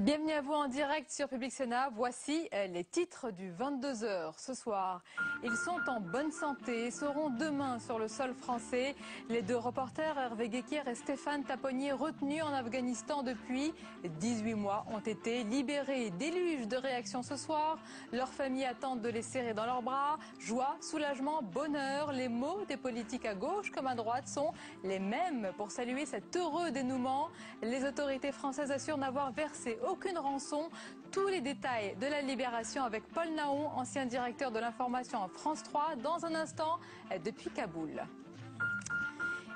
Bienvenue à vous en direct sur Public Sénat. Voici les titres du 22h ce soir. Ils sont en bonne santé et seront demain sur le sol français. Les deux reporters Hervé Guéquière et Stéphane Taponnier, retenus en Afghanistan depuis 18 mois, ont été libérés. Déluge de réactions ce soir. Leurs familles attendent de les serrer dans leurs bras. Joie, soulagement, bonheur. Les mots des politiques à gauche comme à droite sont les mêmes pour saluer cet heureux dénouement. Les autorités françaises assurent n'avoir versé aucune rançon. Tous les détails de la libération avec Paul Naon, ancien directeur de l'information en France 3, dans un instant depuis Kaboul.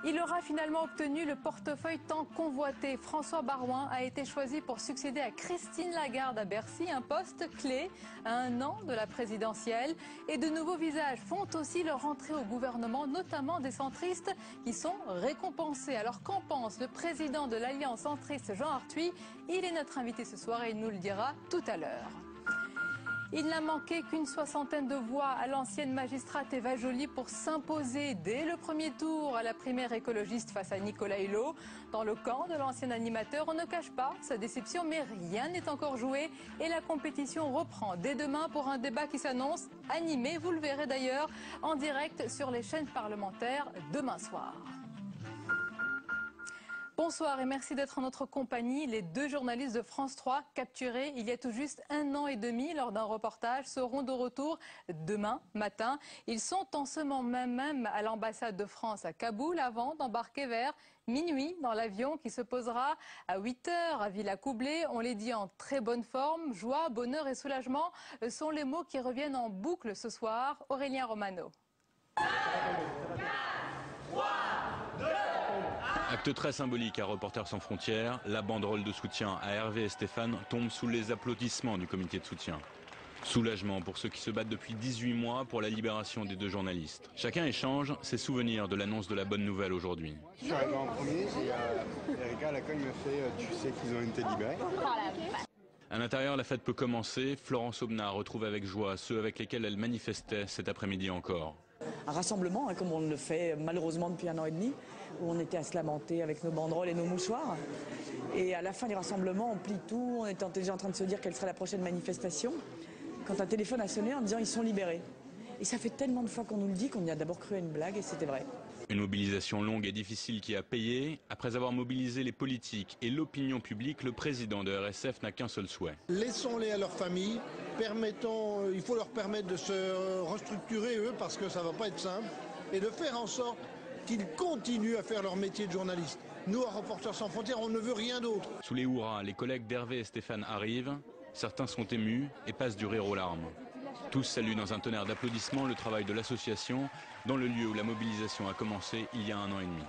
Il aura finalement obtenu le portefeuille tant convoité. François Baroin a été choisi pour succéder à Christine Lagarde à Bercy, un poste clé à un an de la présidentielle. Et de nouveaux visages font aussi leur entrée au gouvernement, notamment des centristes qui sont récompensés. Alors qu'en pense le président de l'Alliance centriste, Jean Arthuis? Il est notre invité ce soir et il nous le dira tout à l'heure. Il n'a manqué qu'une soixantaine de voix à l'ancienne magistrate Eva Joly pour s'imposer dès le premier tour à la primaire écologiste face à Nicolas Hulot. Dans le camp de l'ancien animateur, on ne cache pas sa déception, mais rien n'est encore joué et la compétition reprend dès demain pour un débat qui s'annonce animé. Vous le verrez d'ailleurs en direct sur les chaînes parlementaires demain soir. Bonsoir et merci d'être en notre compagnie. Les deux journalistes de France 3 capturés il y a tout juste un an et demi lors d'un reportage seront de retour demain matin. Ils sont en ce moment même à l'ambassade de France à Kaboul avant d'embarquer vers minuit dans l'avion qui se posera à 8 h à Villacoublay. On les dit en très bonne forme. Joie, bonheur et soulagement sont les mots qui reviennent en boucle ce soir. Aurélien Romano. 5, 4, 3, 2, 1. Acte très symbolique à Reporters sans frontières, la banderole de soutien à Hervé et Stéphane tombe sous les applaudissements du comité de soutien. Soulagement pour ceux qui se battent depuis 18 mois pour la libération des deux journalistes. Chacun échange ses souvenirs de l'annonce de la bonne nouvelle aujourd'hui. Je suis arrivé en premier et Erika à l'accueil me fait « tu sais qu'ils ont été libérés ». À l'intérieur, la fête peut commencer. Florence Aubenas retrouve avec joie ceux avec lesquels elle manifestait cet après-midi encore. Un rassemblement, comme on le fait malheureusement depuis un an et demi, où on était à se lamenter avec nos banderoles et nos mouchoirs. Et à la fin du rassemblement, on plie tout, on était déjà en train de se dire quelle serait la prochaine manifestation, quand un téléphone a sonné en disant ils sont libérés. Et ça fait tellement de fois qu'on nous le dit qu'on y a d'abord cru à une blague et c'était vrai. Une mobilisation longue et difficile qui a payé. Après avoir mobilisé les politiques et l'opinion publique, le président de RSF n'a qu'un seul souhait. Laissons-les à leur famille, il faut leur permettre de se restructurer eux parce que ça ne va pas être simple et de faire en sorte qu'ils continuent à faire leur métier de journaliste. Nous, à Reporters sans frontières, on ne veut rien d'autre. Sous les hurrahs, les collègues d'Hervé et Stéphane arrivent. Certains sont émus et passent du rire aux larmes. Tous saluent dans un tonnerre d'applaudissements le travail de l'association dans le lieu où la mobilisation a commencé il y a un an et demi.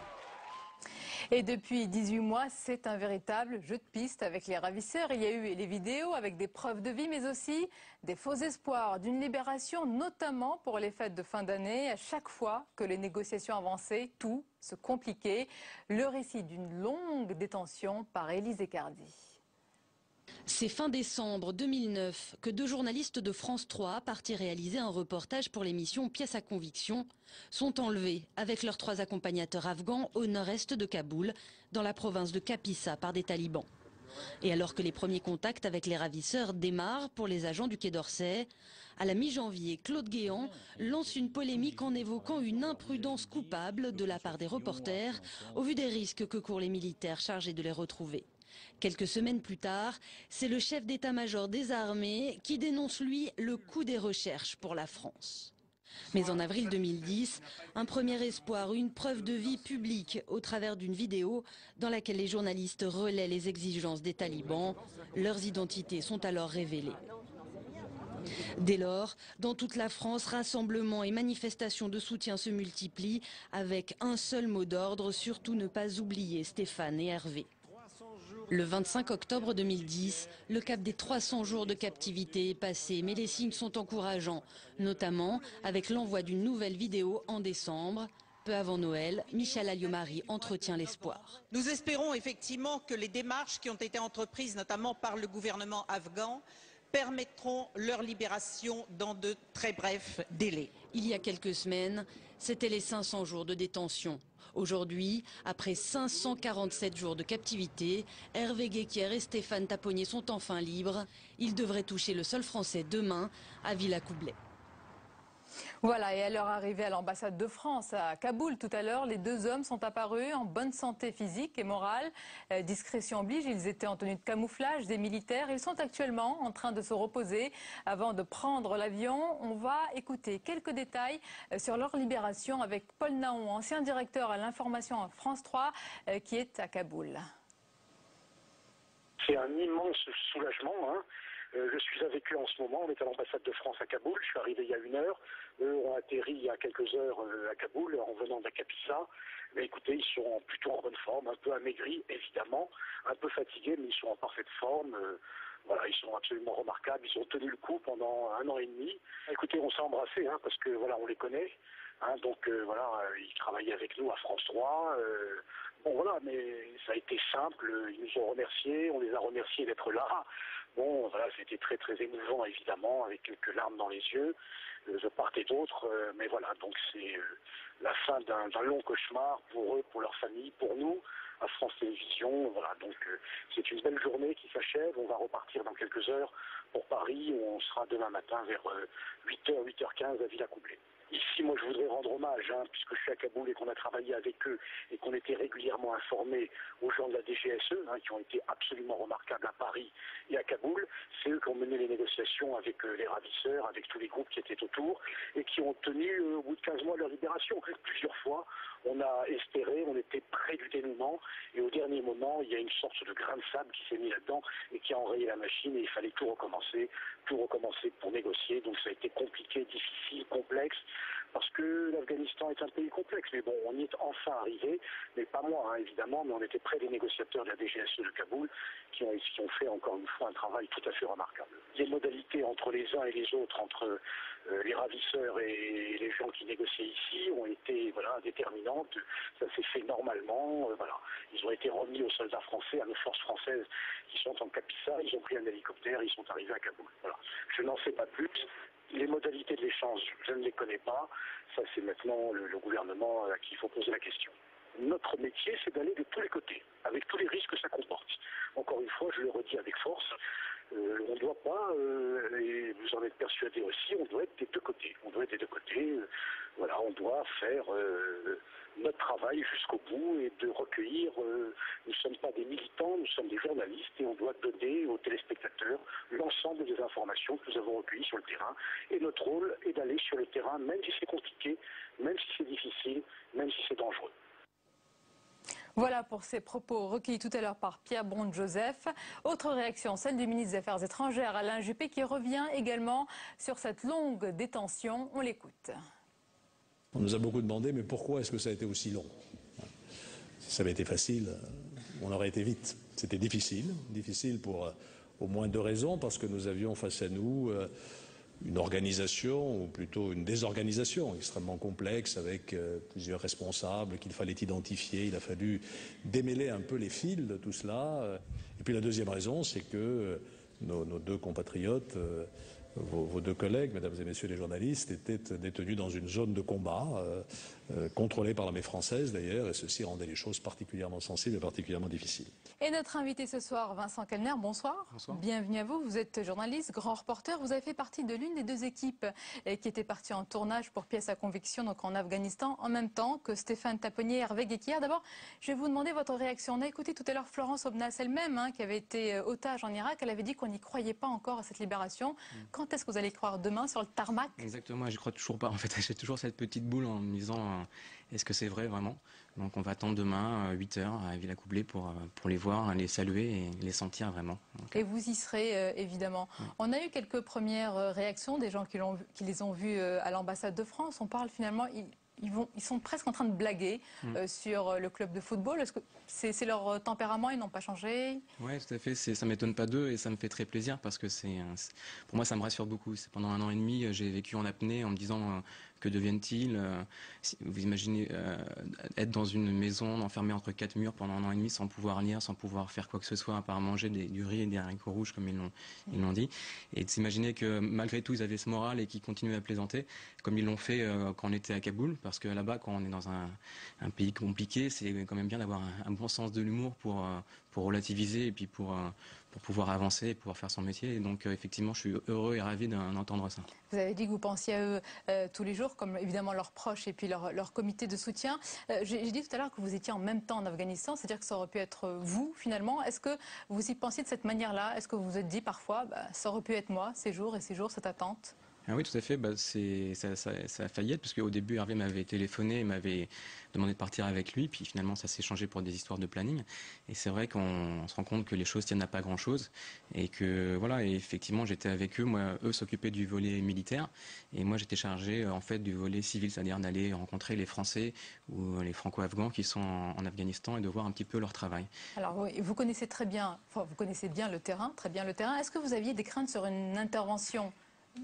Et depuis 18 mois, c'est un véritable jeu de piste avec les ravisseurs. Il y a eu les vidéos avec des preuves de vie, mais aussi des faux espoirs d'une libération, notamment pour les fêtes de fin d'année. À chaque fois que les négociations avançaient, tout se compliquait. Le récit d'une longue détention par Élise Ecardi. C'est fin décembre 2009 que deux journalistes de France 3, partis réaliser un reportage pour l'émission Pièce à conviction, sont enlevés avec leurs trois accompagnateurs afghans au nord-est de Kaboul, dans la province de Kapisa, par des talibans. Et alors que les premiers contacts avec les ravisseurs démarrent pour les agents du Quai d'Orsay, à la mi-janvier, Claude Guéant lance une polémique en évoquant une imprudence coupable de la part des reporters au vu des risques que courent les militaires chargés de les retrouver. Quelques semaines plus tard, c'est le chef d'état-major des armées qui dénonce, lui, le coût des recherches pour la France. Mais en avril 2010, un premier espoir, une preuve de vie publique au travers d'une vidéo dans laquelle les journalistes relaient les exigences des talibans. Leurs identités sont alors révélées. Dès lors, dans toute la France, rassemblements et manifestations de soutien se multiplient avec un seul mot d'ordre, surtout ne pas oublier Stéphane et Hervé. Le 25 octobre 2010, le cap des 300 jours de captivité est passé, mais les signes sont encourageants, notamment avec l'envoi d'une nouvelle vidéo en décembre. Peu avant Noël, Michel Alliot-Marie entretient l'espoir. Nous espérons effectivement que les démarches qui ont été entreprises, notamment par le gouvernement afghan, permettront leur libération dans de très brefs délais. Il y a quelques semaines, c'était les 500 jours de détention. Aujourd'hui, après 547 jours de captivité, Hervé Guéquière et Stéphane Taponnier sont enfin libres. Ils devraient toucher le sol français demain à Villacoublay. Voilà, et à leur arrivée à l'ambassade de France à Kaboul tout à l'heure, les deux hommes sont apparus en bonne santé physique et morale. Discrétion oblige, ils étaient en tenue de camouflage, des militaires. Ils sont actuellement en train de se reposer avant de prendre l'avion. On va écouter quelques détails sur leur libération avec Paul Naon, ancien directeur à l'information à France 3, qui est à Kaboul. C'est un immense soulagement, hein. Je suis avec eux en ce moment, on est à l'ambassade de France à Kaboul, je suis arrivé il y a 1 heure, eux ont atterri il y a quelques heures à Kaboul en venant d'Akapisa. Mais écoutez, ils sont plutôt en bonne forme, un peu amaigris évidemment, un peu fatigués, mais ils sont en parfaite forme. Voilà, ils sont absolument remarquables, ils ont tenu le coup pendant 1 an et demi. Écoutez, on s'est embrassés, hein, parce que voilà, on les connaît. Hein, donc voilà, ils travaillaient avec nous à France 3. Bon voilà, mais ça a été simple, ils nous ont remerciés, on les a remerciés d'être là. Bon voilà, c'était très très émouvant évidemment, avec quelques larmes dans les yeux, de part et d'autre. Mais voilà, donc c'est la fin d'un long cauchemar pour eux, pour leur famille, pour nous, à France Télévisions. Voilà, donc c'est une belle journée qui s'achève. On va repartir dans quelques heures pour Paris, où on sera demain matin vers 8h, 8h15 à Villacoublay. Ici, moi, je voudrais rendre hommage, hein, puisque je suis à Kaboul et qu'on a travaillé avec eux et qu'on était régulièrement informés aux gens de la DGSE, hein, qui ont été absolument remarquables à Paris et à Kaboul. C'est eux qui ont mené les négociations avec les ravisseurs, avec tous les groupes qui étaient autour et qui ont obtenu, au bout de 15 mois, leur libération. Plusieurs fois, on a espéré, on était près du dénouement et au dernier moment, il y a une sorte de grain de sable qui s'est mis là-dedans et qui a enrayé la machine et il fallait tout recommencer pour négocier. Donc ça a été compliqué, difficile, complexe. Parce que l'Afghanistan est un pays complexe. Mais bon, on y est enfin arrivé, mais pas moi, hein, évidemment, mais on était près des négociateurs de la DGSE de Kaboul qui ont fait encore une fois un travail tout à fait remarquable. Les modalités entre les uns et les autres, entre les ravisseurs et les gens qui négociaient ici, ont été déterminantes. Ça s'est fait normalement. Voilà. Ils ont été remis aux soldats français, à nos forces françaises qui sont en Kapisa. Ils ont pris un hélicoptère, ils sont arrivés à Kaboul. Voilà. Je n'en sais pas plus. Les modalités de l'échange, je ne les connais pas. Ça, c'est maintenant le gouvernement à qui il faut poser la question. Notre métier, c'est d'aller de tous les côtés, avec tous les risques que ça comporte. Encore une fois, je le redis avec force, on ne doit pas, et vous en êtes persuadés aussi, on doit être des deux côtés. On doit être des deux côtés. Voilà, on doit faire notre travail jusqu'au bout et de recueillir. Nous ne sommes pas des militants, nous sommes des journalistes et on doit donner aux téléspectateurs l'ensemble des informations que nous avons recueillies sur le terrain. Et notre rôle est d'aller sur le terrain, même si c'est compliqué, même si c'est difficile, même si c'est dangereux. Voilà pour ces propos recueillis tout à l'heure par Pierre Brondt-Joseph. Autre réaction, celle du ministre des Affaires étrangères, Alain Juppé, qui revient également sur cette longue détention. On l'écoute. On nous a beaucoup demandé, mais pourquoi est-ce que ça a été aussi long? Si ça avait été facile, on aurait été vite. C'était difficile pour au moins 2 raisons, parce que nous avions face à nous une organisation, ou plutôt une désorganisation extrêmement complexe, avec plusieurs responsables qu'il fallait identifier. Il a fallu démêler un peu les fils de tout cela. Et puis la deuxième raison, c'est que nos 2 compatriotes, vos 2 collègues, mesdames et messieurs les journalistes, étaient détenus dans une zone de combat, contrôlée par l'armée française d'ailleurs, et ceci rendait les choses particulièrement sensibles et particulièrement difficiles. Et notre invité ce soir, Vincent Kellner, bonsoir. Bonsoir. Bienvenue à vous, vous êtes journaliste, grand reporter, vous avez fait partie de l'une des 2 équipes qui étaient parties en tournage pour Pièce à conviction, donc en Afghanistan, en même temps que Stéphane Taponnier et Hervé Guéquière. D'abord, je vais vous demander votre réaction. On a écouté tout à l'heure Florence Aubenas elle-même, qui avait été otage en Irak, elle avait dit qu'on n'y croyait pas encore à cette libération. Quand est-ce que vous allez croire demain sur le tarmac? Exactement, je crois toujours pas. En fait, j'ai toujours cette petite boule en me disant est-ce que c'est vrai vraiment? Donc on va attendre demain 8h à Villacoublay pour les voir, les saluer et les sentir vraiment. Donc, et vous y serez évidemment. On a eu quelques premières réactions des gens qui les ont vus à l'ambassade de France. On parle finalement, ils sont presque en train de blaguer sur le club de football. Est-ce que c'est leur tempérament, ils n'ont pas changé? Oui, tout à fait. Ça m'étonne pas d'eux et ça me fait très plaisir parce que pour moi, ça me rassure beaucoup. Pendant 1 an et demi, j'ai vécu en apnée en me disant que deviennent-ils? Vous imaginez être dans une maison enfermée entre 4 murs pendant 1 an et demi sans pouvoir lire, sans pouvoir faire quoi que ce soit à part manger du riz et des haricots rouges comme ils l'ont dit. Et de s'imaginer que malgré tout, ils avaient ce moral et qu'ils continuaient à plaisanter comme ils l'ont fait quand on était à Kaboul. Parce que là-bas, quand on est dans un pays compliqué, c'est quand même bien d'avoir un bon sens de l'humour pour relativiser et puis pour pouvoir avancer et pouvoir faire son métier. Et donc effectivement, je suis heureux et ravi d'entendre ça. Vous avez dit que vous pensiez à eux tous les jours, comme évidemment leurs proches et puis leur comité de soutien. J'ai dit tout à l'heure que vous étiez en même temps en Afghanistan, c'est-à-dire que ça aurait pu être vous finalement. Est-ce que vous y pensiez de cette manière-là? Est-ce que vous vous êtes dit parfois, ça aurait pu être moi, ces jours et ces jours, cette attente? Ah oui, tout à fait. Ça a failli être, parce qu'au début, Hervé m'avait téléphoné et m'avait demandé de partir avec lui. Puis finalement, ça s'est changé pour des histoires de planning. Et c'est vrai qu'on se rend compte que les choses tiennent à pas grand-chose. Et que, voilà, et effectivement, j'étais avec eux. Moi, eux s'occupaient du volet militaire. Et moi, j'étais chargé, en fait, du volet civil, c'est-à-dire d'aller rencontrer les Français ou les Franco-Afghans qui sont en Afghanistan et de voir un petit peu leur travail. Alors, vous connaissez très bien, vous connaissez bien le terrain, très bien le terrain. Est-ce que vous aviez des craintes sur une intervention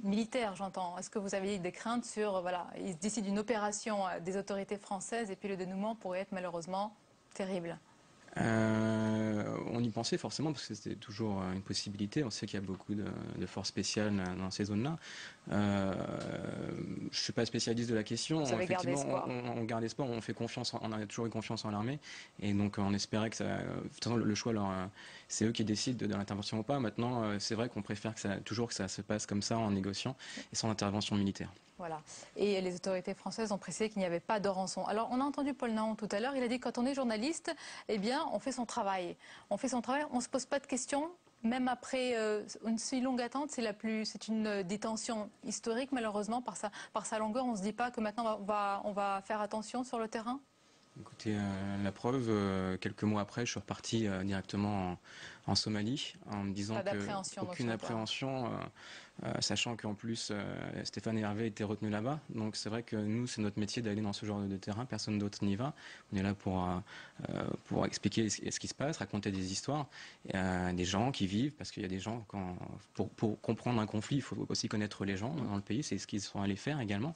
militaire, j'entends? Est-ce que vous aviez des craintes sur, voilà, il se décide d'une opération des autorités françaises et puis le dénouement pourrait être malheureusement terrible? On y pensait forcément parce que c'était toujours une possibilité. On sait qu'il y a beaucoup de forces spéciales dans ces zones-là. Je ne suis pas spécialiste de la question. Vous avez gardé espoir. On garde espoir, on fait confiance, on a toujours eu confiance en l'armée. Et donc on espérait que ça... De toute façon, le choix, c'est eux qui décident de l'intervention ou pas. Maintenant, c'est vrai qu'on préfère toujours que ça se passe comme ça en négociant et sans intervention militaire. Voilà. Et les autorités françaises ont précisé qu'il n'y avait pas de rançon. Alors, on a entendu Paul Naon tout à l'heure. Il a dit que quand on est journaliste, eh bien, on fait son travail. On fait son travail, on ne se pose pas de questions. Même après une si longue attente, c'est une détention historique, malheureusement, par sa longueur. On ne se dit pas que maintenant, on va faire attention sur le terrain? Écoutez, la preuve, quelques mois après, je suis reparti directement en Somalie en me disant qu'aucune appréhension, sachant qu'en plus Stéphane et Hervé étaient retenus là-bas. Donc c'est vrai que nous, c'est notre métier d'aller dans ce genre de terrain, personne d'autre n'y va. On est là pour expliquer ce qui se passe, raconter des histoires, des gens qui vivent, parce qu'il y a des gens, pour comprendre un conflit, il faut aussi connaître les gens dans le pays, c'est ce qu'ils sont allés faire également.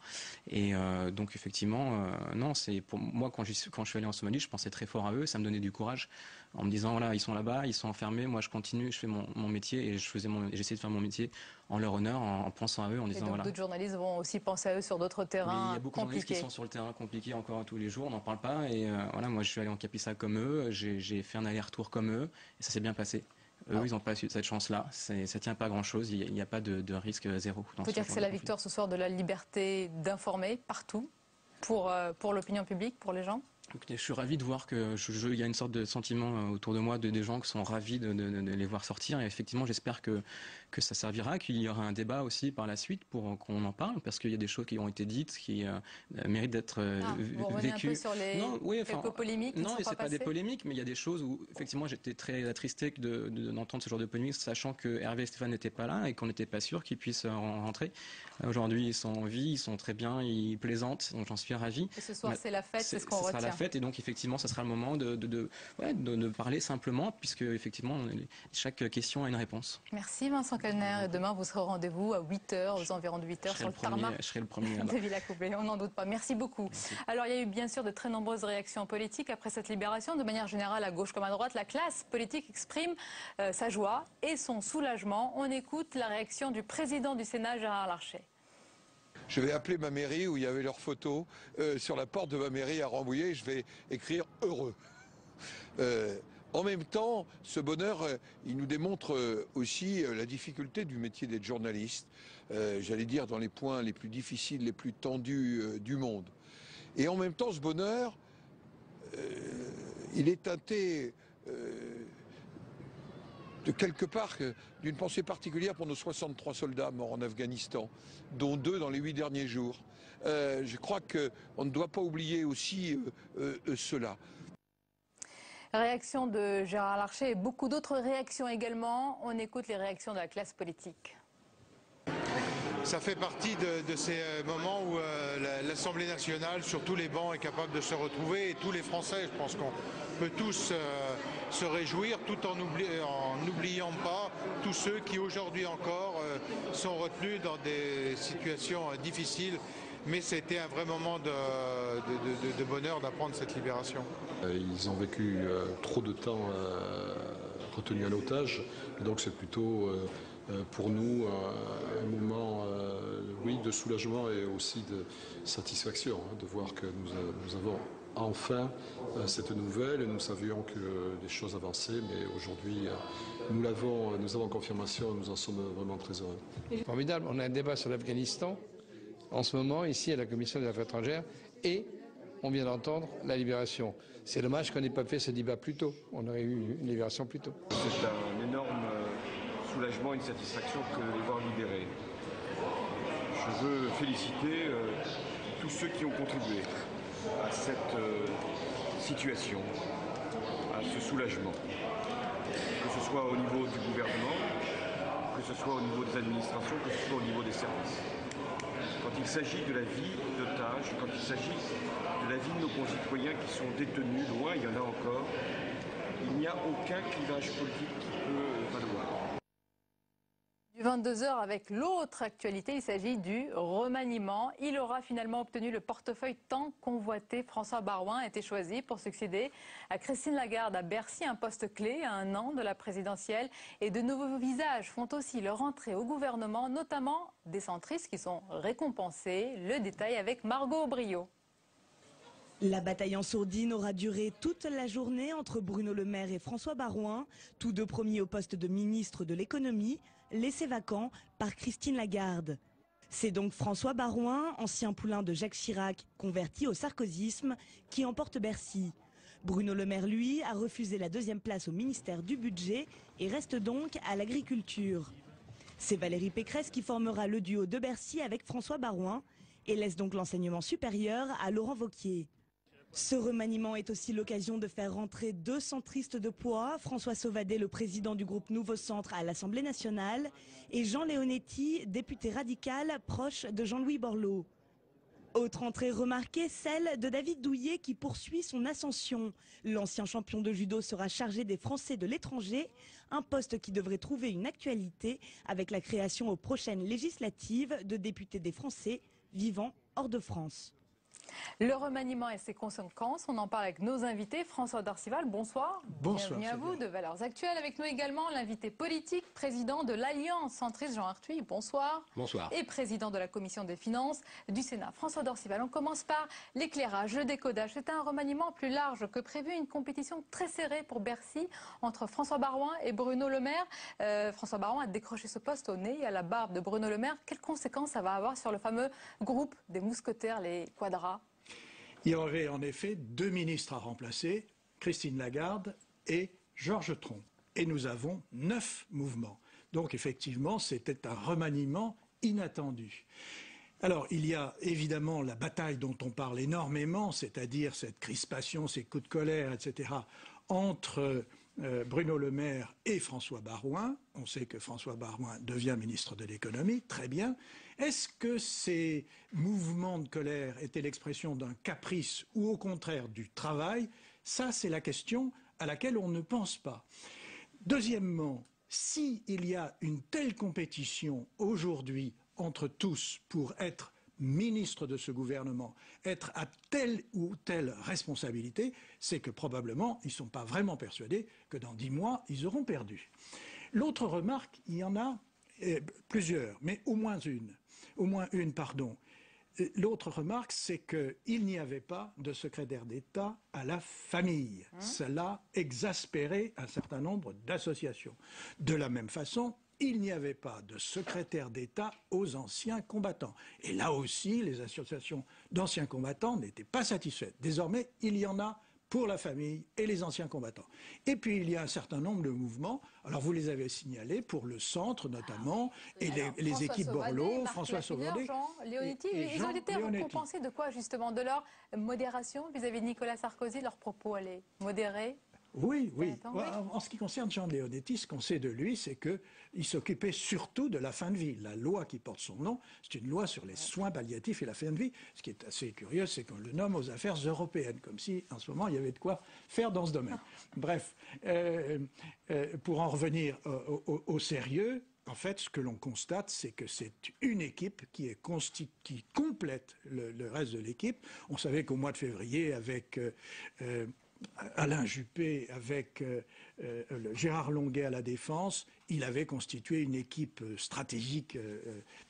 Et donc effectivement, non, c'est pour moi, quand je suis allé en Somalie, je pensais très fort à eux, ça me donnait du courage en me disant, voilà, ils sont là-bas, ils sont enfermés, moi je continue, je fais mon métier et j'essaie de faire mon métier en leur honneur, en pensant à eux, en disant donc, voilà. D'autres journalistes vont aussi penser à eux sur d'autres terrains compliqués. Mais il y a beaucoup de journalistes qui sont sur le terrain compliqué encore tous les jours, on n'en parle pas. Et voilà, moi je suis allé en Capissa comme eux, j'ai fait un aller-retour comme eux, et ça s'est bien passé. Eux, ils n'ont pas eu cette chance-là. Ça tient pas à grand-chose. Il n'y a pas de risque zéro. On peut dire que c'est la victoire ce soir de la liberté d'informer partout pour l'opinion publique, pour les gens. Écoutez, je suis ravi de voir qu'il y a une sorte de sentiment autour de moi des gens qui sont ravis de les voir sortir. Et effectivement, j'espère que ça servira, qu'il y aura un débat aussi par la suite pour qu'on en parle, parce qu'il y a des choses qui ont été dites qui méritent d'être vécues. Un peu sur quelques polémiques. Non, c'est pas des polémiques, mais il y a des choses où effectivement j'étais très attristé d'entendre ce genre de polémiques, sachant que Hervé et Stéphane n'étaient pas là et qu'on n'était pas sûr qu'ils puissent rentrer. Aujourd'hui, ils sont en vie, ils sont très bien, ils plaisantent, donc j'en suis ravi. Et ce soir, c'est la fête, c'est ce qu'on retient. Ce sera la fête, et donc effectivement, ça sera le moment de parler simplement, puisque effectivement, chaque question a une réponse. Merci Vincent Kellner, et demain vous serez au rendez-vous à 8h, aux environs de 8h sur le tarmac. Je serai le premier de Villacoublay, on n'en doute pas. Merci beaucoup. Merci. Alors il y a eu bien sûr de très nombreuses réactions politiques après cette libération. De manière générale, à gauche comme à droite, la classe politique exprime sa joie et son soulagement. On écoute la réaction du président du Sénat, Gérard Larcher. Je vais appeler ma mairie où il y avait leur photo sur la porte de ma mairie à Rambouillet et je vais écrire « heureux ». En même temps, ce bonheur, il nous démontre aussi la difficulté du métier d'être journaliste, j'allais dire dans les points les plus difficiles, les plus tendus du monde. Et en même temps, ce bonheur, il est teinté de quelque part d'une pensée particulière pour nos 63 soldats morts en Afghanistan, dont 2 dans les 8 derniers jours. Je crois qu'on ne doit pas oublier aussi cela. Réaction de Gérard Larcher et beaucoup d'autres réactions également. On écoute les réactions de la classe politique. ça fait partie de ces moments où l'Assemblée nationale, sur tous les bancs, est capable de se retrouver, et tous les Français, je pense qu'on peut tous se réjouir, tout en n'oubliant pas tous ceux qui aujourd'hui encore sont retenus dans des situations difficiles. Mais c'était un vrai moment de bonheur d'apprendre cette libération. Ils ont vécu trop de temps retenus en otage, donc c'est plutôt pour nous un moment oui, de soulagement et aussi de satisfaction de voir que nous avons enfin cette nouvelle. Nous savions que les choses avançaient, mais aujourd'hui nous avons confirmation et nous en sommes vraiment très heureux. Formidable, on a un débat sur l'Afghanistan en ce moment ici à la Commission des Affaires étrangères et on vient d'entendre la libération. C'est dommage qu'on n'ait pas fait ce débat plus tôt, on aurait eu une libération plus tôt. C'est un énorme soulagement, une satisfaction que de les voir libérés. Je veux féliciter tous ceux qui ont contribué à cette situation, à ce soulagement, que ce soit au niveau du gouvernement, que ce soit au niveau des administrations, que ce soit au niveau des services. Quand il s'agit de la vie d'otages, quand il s'agit de la vie de nos concitoyens qui sont détenus, loin, il y en a encore, il n'y a aucun clivage politique qui peut valoir. Du 22h avec l'autre actualité, il s'agit du remaniement. Il aura finalement obtenu le portefeuille tant convoité. François Baroin a été choisi pour succéder à Christine Lagarde à Bercy, un poste clé à 1 an de la présidentielle. Et de nouveaux visages font aussi leur entrée au gouvernement, notamment des centristes qui sont récompensés. Le détail avec Margot Aubrio. La bataille en sourdine aura duré toute la journée entre Bruno Le Maire et François Baroin, tous deux premiers au poste de ministre de l'économie, laissé vacant par Christine Lagarde. C'est donc François Baroin, ancien poulain de Jacques Chirac, converti au sarkozysme, qui emporte Bercy. Bruno Le Maire, lui, a refusé la 2e place au ministère du Budget et reste donc à l'agriculture. C'est Valérie Pécresse qui formera le duo de Bercy avec François Baroin et laisse donc l'enseignement supérieur à Laurent Wauquiez. Ce remaniement est aussi l'occasion de faire rentrer 2 centristes de poids, François Sauvadet, le président du groupe Nouveau Centre à l'Assemblée nationale, et Jean Leonetti, député radical proche de Jean-Louis Borloo. Autre entrée remarquée, celle de David Douillet qui poursuit son ascension. L'ancien champion de judo sera chargé des Français de l'étranger, un poste qui devrait trouver une actualité avec la création aux prochaines législatives de députés des Français vivant hors de France. Le remaniement et ses conséquences, on en parle avec nos invités. François Dorcival, bonsoir. Bonsoir. Bienvenue à vous de Valeurs Actuelles. Avec nous également l'invité politique, président de l'Alliance centriste Jean Arthuis, bonsoir. Bonsoir. Et président de la Commission des Finances du Sénat. François Dorcival, on commence par l'éclairage, le décodage. C'est un remaniement plus large que prévu, une compétition très serrée pour Bercy entre François Baroin et Bruno Le Maire. François Baroin a décroché ce poste au nez et à la barbe de Bruno Le Maire. Quelles conséquences ça va avoir sur le fameux groupe des mousquetaires, les Quadras ? Il y aurait en effet 2 ministres à remplacer, Christine Lagarde et Georges Tron. Et nous avons 9 mouvements. Donc effectivement, c'était un remaniement inattendu. Alors, il y a évidemment la bataille dont on parle énormément, c'est-à-dire cette crispation, ces coups de colère, etc., entre Bruno Le Maire et François Baroin. On sait que François Baroin devient ministre de l'économie, très bien. Est-ce que ces mouvements de colère étaient l'expression d'un caprice ou au contraire du travail? Ça, c'est la question à laquelle on ne pense pas. Deuxièmement, s'il y a une telle compétition aujourd'hui entre tous pour être ministre de ce gouvernement, être à telle ou telle responsabilité, c'est que probablement ils ne sont pas vraiment persuadés que dans 10 mois, ils auront perdu. L'autre remarque, il y en a plusieurs, mais au moins une. L'autre remarque, c'est qu'il n'y avait pas de secrétaire d'État à la famille. Cela exaspérait un certain nombre d'associations. De la même façon, il n'y avait pas de secrétaire d'État aux anciens combattants. Et là aussi, les associations d'anciens combattants n'étaient pas satisfaites. Désormais, il y en a pour la famille et les anciens combattants. Et puis, il y a un certain nombre de mouvements. Alors, vous les avez signalés pour le centre, notamment, et les équipes Borloo, François Sauvadet. Jean Leonetti, ils ont été récompensés de quoi, justement? De leur modération vis-à-vis de Nicolas Sarkozy? Leurs propos allaient modérés? Oui. En ce qui concerne Jean de Leonetti, ce qu'on sait de lui, c'est qu'il s'occupait surtout de la fin de vie. La loi qui porte son nom, c'est une loi sur les soins palliatifs et la fin de vie. Ce qui est assez curieux, c'est qu'on le nomme aux affaires européennes, comme si, en ce moment, il y avait de quoi faire dans ce domaine. Bref, pour en revenir au sérieux, en fait, ce que l'on constate, c'est que c'est une équipe qui complète le reste de l'équipe. On savait qu'au mois de février, avec Alain Juppé, avec Gérard Longuet à la Défense, il avait constitué une équipe stratégique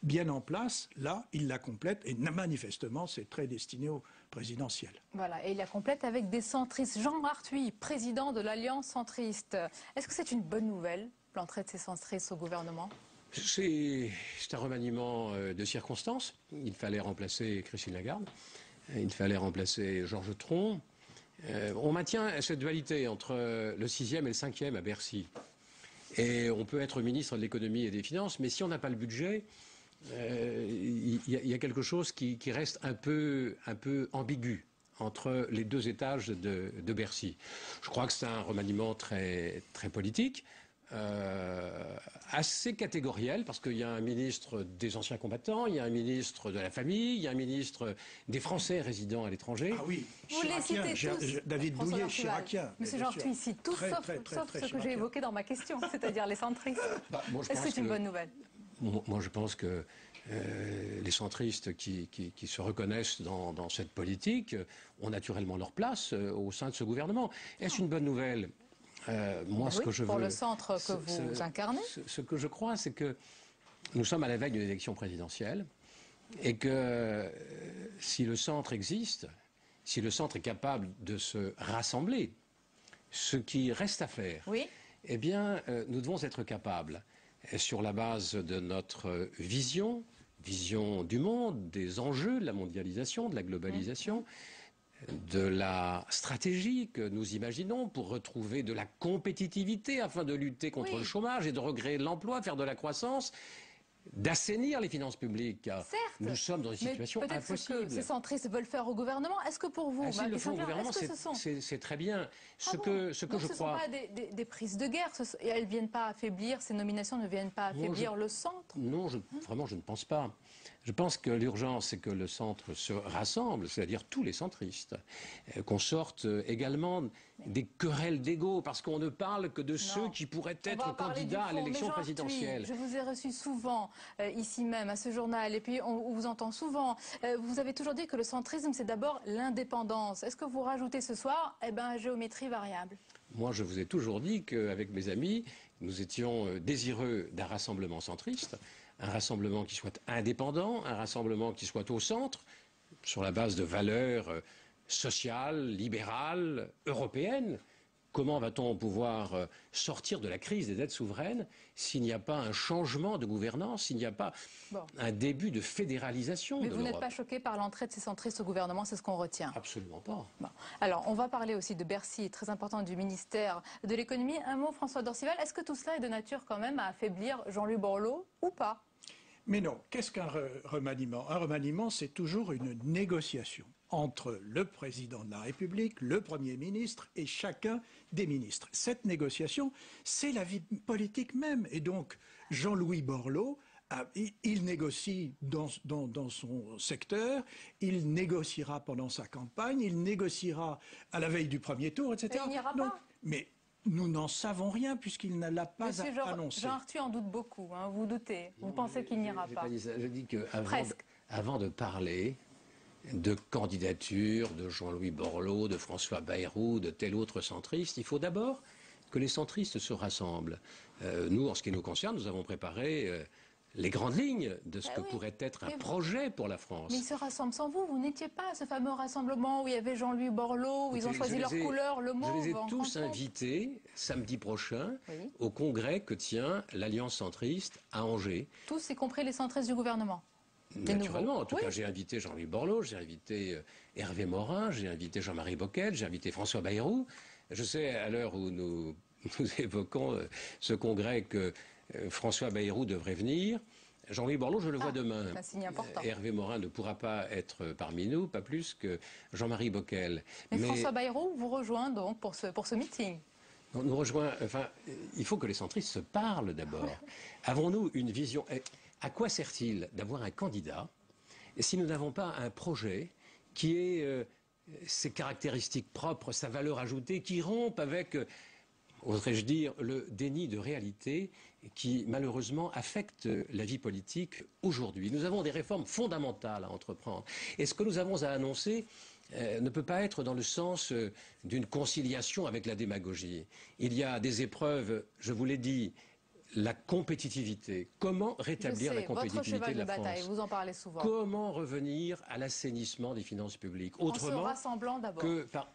bien en place. Là, il la complète et manifestement, c'est très destiné au présidentiel. Voilà, et il la complète avec des centristes. Jean Arthuis, président de l'Alliance centriste. Est-ce que c'est une bonne nouvelle, l'entrée de ces centristes au gouvernement? C'est un remaniement de circonstances. Il fallait remplacer Christine Lagarde, il fallait remplacer Georges Tron. On maintient cette dualité entre le 6e et le 5e à Bercy. Et on peut être ministre de l'économie et des finances, mais si on n'a pas le budget, il y a quelque chose qui reste un peu ambigu entre les deux étages de Bercy. Je crois que c'est un remaniement très politique. Assez catégoriel, parce qu'il y a un ministre des anciens combattants, il y a un ministre de la famille, il y a un ministre des Français résidant à l'étranger. Ah oui, vous les citez tous. David Douillet, chiracien. Monsieur Jean Arthuis cite tous, sauf ce que j'ai évoqué dans ma question, c'est-à-dire les centristes. Est-ce que c'est une bonne nouvelle? Moi, je pense que les centristes qui se reconnaissent dans cette politique ont naturellement leur place au sein de ce gouvernement. Est-ce une bonne nouvelle? Moi, ce que je veux, pour le centre que vous incarnez. Ce que je crois, c'est que nous sommes à la veille d'une élection présidentielle et que si le centre existe, si le centre est capable de se rassembler, ce qui reste à faire, eh bien, nous devons être capables, sur la base de notre vision du monde, des enjeux de la mondialisation, de la globalisation, de la stratégie que nous imaginons pour retrouver de la compétitivité afin de lutter contre le chômage et de recréer de l'emploi, faire de la croissance, d'assainir les finances publiques. Certes, nous sommes dans une situation impossible. Ce que ces centristes veulent faire au gouvernement, est-ce que pour vous, le font au gouvernement, c'est très bien. Ce que je crois. Ce ne sont pas des prises de guerre, et elles ne viennent pas affaiblir, ces nominations ne viennent pas affaiblir le centre? Non, vraiment, je ne pense pas. Je pense que l'urgence, c'est que le centre se rassemble, c'est-à-dire tous les centristes, qu'on sorte également des querelles d'ego, parce qu'on ne parle que de ceux qui pourraient être candidats à l'élection présidentielle. Je vous ai reçu souvent ici même, à ce journal, et puis on vous entend souvent. Vous avez toujours dit que le centrisme, c'est d'abord l'indépendance. Est-ce que vous rajoutez ce soir, géométrie variable? Moi, je vous ai toujours dit qu'avec mes amis, nous étions désireux d'un rassemblement centriste, un rassemblement qui soit indépendant, un rassemblement qui soit au centre, sur la base de valeurs sociales, libérales, européennes. Comment va-t-on pouvoir sortir de la crise des dettes souveraines s'il n'y a pas un changement de gouvernance, s'il n'y a pas un début de fédéralisation de l'Europe? Mais vous n'êtes pas choqué par l'entrée de ces centristes au gouvernement, c'est ce qu'on retient? Absolument pas. Alors, on va parler aussi de Bercy, très important, du ministère de l'économie. Un mot, François Dorcival, est-ce que tout cela est de nature quand même à affaiblir Jean-Louis Borloo ou pas? Mais non, qu'est-ce qu'un remaniement? Un remaniement, c'est toujours une négociation entre le président de la République, le Premier ministre et chacun des ministres. Cette négociation, c'est la vie politique même. Et donc, Jean-Louis Borloo, il négocie dans son secteur, il négociera pendant sa campagne, il négociera à la veille du premier tour, etc. Et il n'ira pas. Mais nous n'en savons rien puisqu'il ne l'a pas annoncé. Jean Arthuis en doute beaucoup, hein, vous doutez. Vous pensez qu'il n'ira pas. Je dis qu'avant de parler de candidature de Jean-Louis Borloo, de François Bayrou, de tel autre centriste, il faut d'abord que les centristes se rassemblent. Nous, en ce qui nous concerne, nous avons préparé les grandes lignes de ce que pourrait être un projet pour la France. Mais ils se rassemblent sans vous. Vous n'étiez pas à ce fameux rassemblement où il y avait Jean-Louis Borloo, où ils ont choisi leur couleur, le mauve. Je les ai tous invités samedi prochain au congrès que tient l'Alliance centriste à Angers. Tous, y compris les centristes du gouvernement? Naturellement. En tout cas, j'ai invité Jean-Louis Borloo, j'ai invité Hervé Morin, j'ai invité Jean-Marie Bockel, j'ai invité François Bayrou. Je sais, à l'heure où nous évoquons ce congrès, que François Bayrou devrait venir. Jean-Louis Borloo, je le vois demain. C'est un signe important. Hervé Morin ne pourra pas être parmi nous, pas plus que Jean-Marie Bockel. Mais François Bayrou vous rejoint donc pour ce meeting. On nous rejoint, enfin, il faut que les centristes se parlent d'abord. Avons-nous une vision? À quoi sert-il d'avoir un candidat si nous n'avons pas un projet qui ait ses caractéristiques propres, sa valeur ajoutée, qui rompe avec, oserais-je dire, le déni de réalité qui malheureusement affecte la vie politique aujourd'hui. Nous avons des réformes fondamentales à entreprendre. Et ce que nous avons à annoncer ne peut pas être dans le sens d'une conciliation avec la démagogie. Il y a des épreuves, je vous l'ai dit, la compétitivité. Comment rétablir la compétitivité de la France? Bataille, vous en parlez souvent. Comment revenir à l'assainissement des finances publiques? Autrement, en se rassemblant d'abord.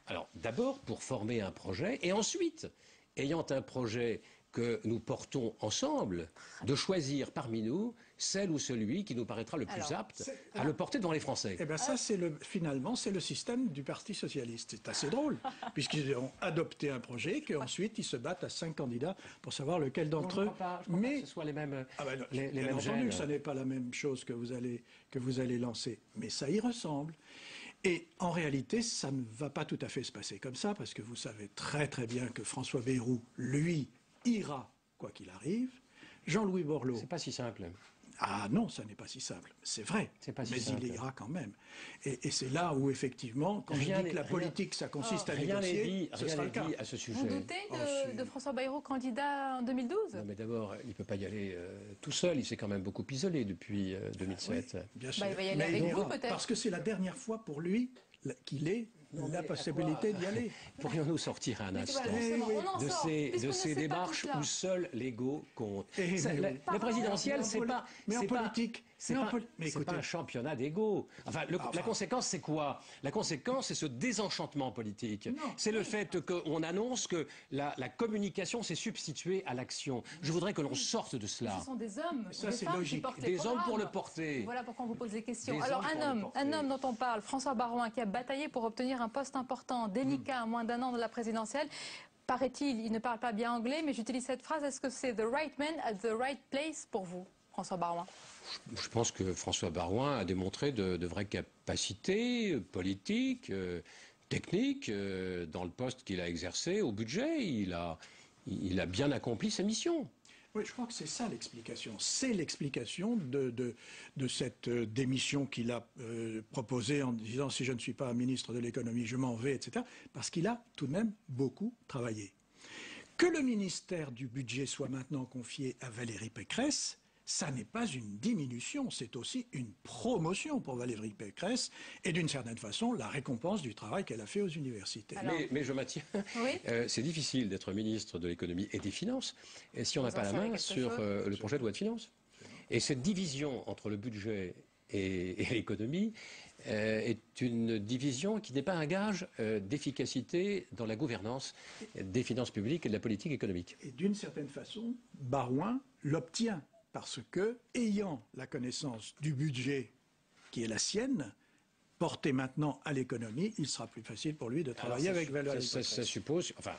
Alors, d'abord pour former un projet, et ensuite, ayant un projet que nous portons ensemble, de choisir parmi nous celle ou celui qui nous paraîtra le plus apte à le porter devant les Français. Eh bien ça, finalement, c'est le système du Parti socialiste. C'est assez drôle, puisqu'ils ont adopté un projet, qu'ensuite ils se battent à 5 candidats pour savoir lequel d'entre eux. Je crois pas que ce soit les mêmes les bien mêmes entendu, gènes. ça n'est pas la même chose que vous allez lancer, mais ça y ressemble. Et en réalité, ça ne va pas tout à fait se passer comme ça, parce que vous savez très très bien que François Bayrou, lui, ira quoi qu'il arrive. Jean-Louis Borloo. C'est pas si simple. Ah non, ça n'est pas si simple. C'est vrai. Mais il ira quand même. Et c'est là où, effectivement, quand je dis que la politique, ça consiste à négocier, ce sera le cas. À ce sujet. Vous doutez de François Bayrou candidat en 2012 ? Non, mais d'abord, il ne peut pas y aller tout seul. Il s'est quand même beaucoup isolé depuis 2007. Oui, bien sûr. Il va y aller avec vous, peut-être. Parce que c'est la dernière fois pour lui qu'il ait la possibilité d'y aller. Pourrions-nous sortir un instant de ces démarches où seul l'ego compte? La présidentielle, c'est pas... Mais en politique... C'est pas un championnat d'ego. Enfin, la conséquence, c'est quoi? La conséquence, c'est ce désenchantement politique. C'est le fait qu'on annonce que la communication s'est substituée à l'action. Je voudrais que l'on sorte de cela. Ce sont des hommes, ça, des femmes qui portent les Des hommes pour le porter. Voilà pourquoi on vous pose des questions. Alors, un homme dont on parle, François Barouin, qui a bataillé pour obtenir un poste important, délicat, à moins d'1 an de la présidentielle. Paraît-il, il ne parle pas bien anglais, mais j'utilise cette phrase. Est-ce que c'est the right man at the right place pour vous, François Barouin? Je pense que François Barouin a démontré de vraies capacités politiques, techniques, dans le poste qu'il a exercé au budget. Il a bien accompli sa mission. Oui, je crois que c'est ça l'explication. C'est l'explication de cette démission qu'il a proposée en disant « si je ne suis pas ministre de l'économie, je m'en vais », etc. Parce qu'il a tout de même beaucoup travaillé. Que le ministère du budget soit maintenant confié à Valérie Pécresse, ça n'est pas une diminution, c'est aussi une promotion pour Valérie Pécresse et d'une certaine façon la récompense du travail qu'elle a fait aux universités. Mais je maintiens, c'est difficile d'être ministre de l'économie et des finances si on n'a pas la main sur le projet de loi de finances. Et cette division entre le budget et l'économie est une division qui n'est pas un gage d'efficacité dans la gouvernance des finances publiques et de la politique économique. Et d'une certaine façon, Barouin l'obtient. Parce que, ayant la connaissance du budget qui est la sienne, portée maintenant à l'économie, il sera plus facile pour lui de travailler avec Valérie Pécresse. Ça suppose, enfin,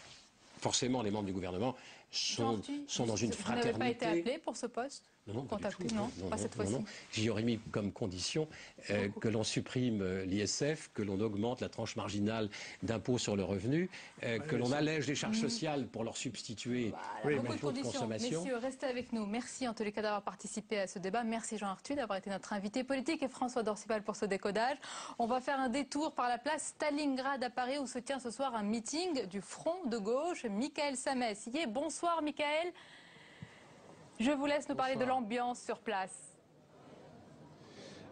forcément, les membres du gouvernement sont dans une fraternité. Vous n'avez pas été appelé pour ce poste? Non, contacté, non, pas cette fois-ci. J'y aurais mis comme condition que l'on supprime l'ISF, que l'on augmente la tranche marginale d'impôt sur le revenu, que l'on allège les charges sociales pour leur substituer l'impôt de consommation. Messieurs, restez avec nous. Merci en tous les cas d'avoir participé à ce débat. Merci Jean Arthuis d'avoir été notre invité politique et François Dorsifal pour ce décodage. On va faire un détour par la place Stalingrad à Paris où se tient ce soir un meeting du Front de gauche. Michael Samès y est. Bonsoir Michael. Je vous laisse nous parler de l'ambiance sur place.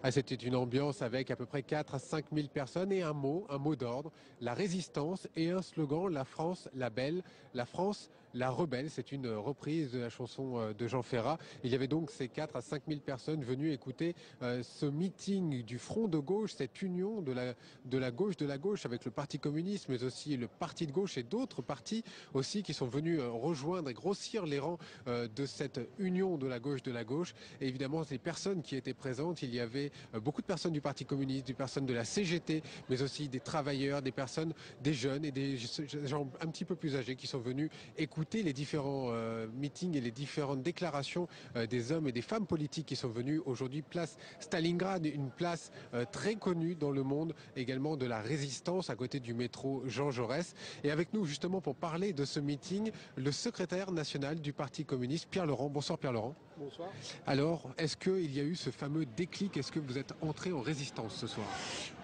C'était une ambiance avec à peu près 4 à 5 000 personnes et un mot d'ordre, la résistance et un slogan, la France, la belle, la France, la rebelle. C'est une reprise de la chanson de Jean Ferrat. Il y avait donc ces 4 à 5 000 personnes venues écouter ce meeting du Front de gauche, cette union de la gauche avec le Parti communiste, mais aussi le Parti de gauche et d'autres partis aussi qui sont venus rejoindre et grossir les rangs de cette union de la gauche. Et évidemment, les personnes qui étaient présentes, il y avait beaucoup de personnes du Parti communiste, des personnes de la CGT, mais aussi des travailleurs, des personnes, des jeunes et des gens un petit peu plus âgés qui sont venus écouter écouté les différents meetings et les différentes déclarations des hommes et des femmes politiques qui sont venus aujourd'hui place Stalingrad, une place très connue dans le monde, également de la résistance à côté du métro Jean Jaurès. Et avec nous justement pour parler de ce meeting, le secrétaire national du Parti communiste, Pierre Laurent. Bonsoir Pierre Laurent. Bonsoir. Alors, est-ce qu'il y a eu ce fameux déclic? Est-ce que vous êtes entré en résistance ce soir?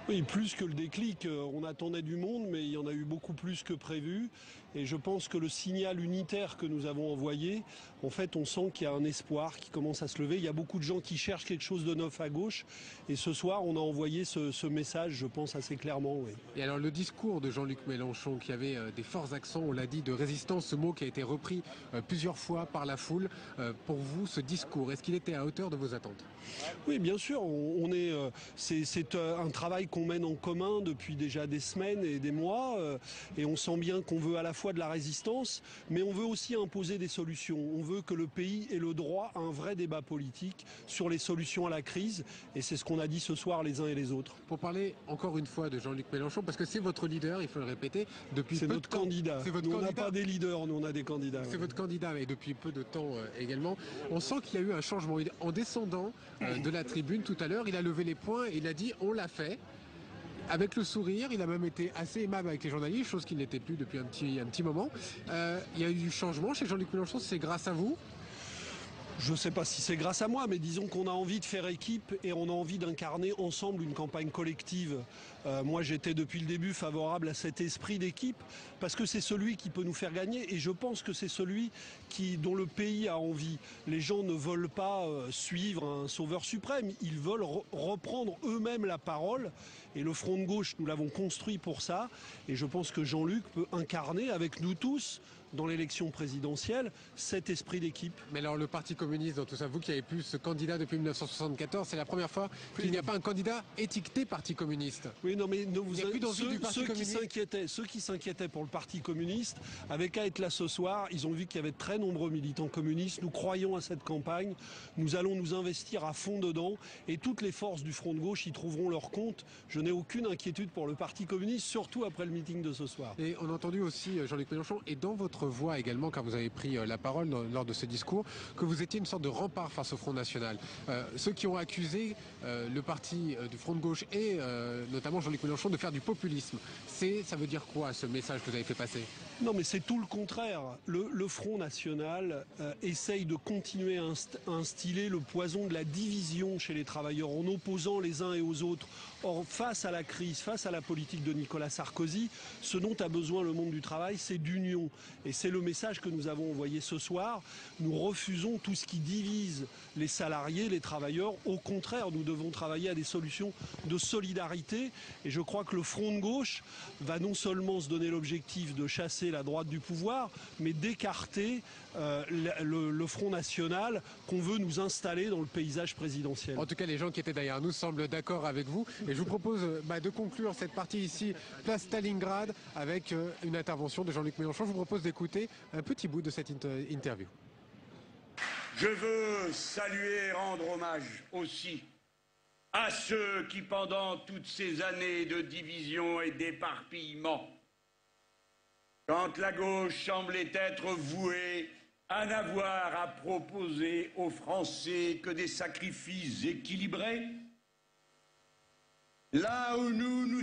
Oui, plus que le déclic, on attendait du monde, mais il y en a eu beaucoup plus que prévu. Et je pense que le signal unitaire que nous avons envoyé, en fait, on sent qu'il y a un espoir qui commence à se lever. Il y a beaucoup de gens qui cherchent quelque chose de neuf à gauche. Et ce soir, on a envoyé ce message, je pense, assez clairement. Oui. Et alors, le discours de Jean-Luc Mélenchon, qui avait des forts accents, on l'a dit, de résistance, ce mot qui a été repris plusieurs fois par la foule. Pour vous, ce discours, est-ce qu'il était à hauteur de vos attentes? Oui, bien sûr. C'est un travail qu'on mène en commun depuis déjà des semaines et des mois. Et on sent bien qu'on veut à la fois de la résistance, mais on veut aussi imposer des solutions. On veut que le pays ait le droit à un vrai débat politique sur les solutions à la crise. Et c'est ce qu'on a dit ce soir les uns et les autres. Pour parler encore une fois de Jean-Luc Mélenchon, parce que c'est votre leader, il faut le répéter, depuis peu de temps. C'est notre candidat. Nous, on n'a pas des leaders, nous on a des candidats. C'est votre candidat, et depuis peu de temps également. On sent qu'il y a eu un changement. En descendant de la tribune tout à l'heure, il a levé les poings et il a dit « on l'a fait ». Avec le sourire, il a même été assez aimable avec les journalistes, chose qu'il n'était plus depuis un petit moment. Il y a eu du changement chez Jean-Luc Mélenchon, c'est grâce à vous? Je ne sais pas si c'est grâce à moi, mais disons qu'on a envie de faire équipe et on a envie d'incarner ensemble une campagne collective. Moi, j'étais depuis le début favorable à cet esprit d'équipe parce que c'est celui qui peut nous faire gagner et je pense que c'est celui dont le pays a envie. Les gens ne veulent pas suivre un sauveur suprême, ils veulent reprendre eux-mêmes la parole et le Front de gauche, nous l'avons construit pour ça et je pense que Jean-Luc peut incarner avec nous tous dans l'élection présidentielle, cet esprit d'équipe. Mais alors le Parti communiste, dans tout ça, vous qui avez plus ce candidat depuis 1974, c'est la première fois qu'il n'y a pas un candidat étiqueté Parti communiste. Oui, non, mais ceux qui s'inquiétaient pour le Parti communiste avaient qu'à être là ce soir. Ils ont vu qu'il y avait de très nombreux militants communistes. Nous croyons à cette campagne. Nous allons nous investir à fond dedans et toutes les forces du Front de gauche y trouveront leur compte. Je n'ai aucune inquiétude pour le Parti communiste, surtout après le meeting de ce soir. Et on a entendu aussi Jean-Luc Mélenchon, et dans votre voix également, quand vous avez pris la parole lors de ce discours, que vous étiez une sorte de rempart face au Front National. Ceux qui ont accusé le parti du Front de gauche et notamment Jean-Luc Mélenchon de faire du populisme. Ça veut dire quoi ce message que vous avez fait passer? Non, mais c'est tout le contraire. Le Front National essaye de continuer à instiller le poison de la division chez les travailleurs en opposant les uns et aux autres. Or, face à la crise, face à la politique de Nicolas Sarkozy, ce dont a besoin le monde du travail, c'est d'union. Et c'est le message que nous avons envoyé ce soir. Nous refusons tout ce qui divise les salariés, les travailleurs. Au contraire, nous devons travailler à des solutions de solidarité. Et je crois que le Front de gauche va non seulement se donner l'objectif de chasser la droite du pouvoir, mais d'écarter le Front National qu'on veut nous installer dans le paysage présidentiel. En tout cas, les gens qui étaient derrière nous semblent d'accord avec vous. Et je vous propose de conclure cette partie ici, place Stalingrad, avec une intervention de Jean-Luc Mélenchon. Je vous propose d'écouter un petit bout de cette interview. Je veux saluer et rendre hommage aussi à ceux qui, pendant toutes ces années de division et d'éparpillement, quand la gauche semblait être vouée à n'avoir à proposer aux Français que des sacrifices équilibrés, là où nous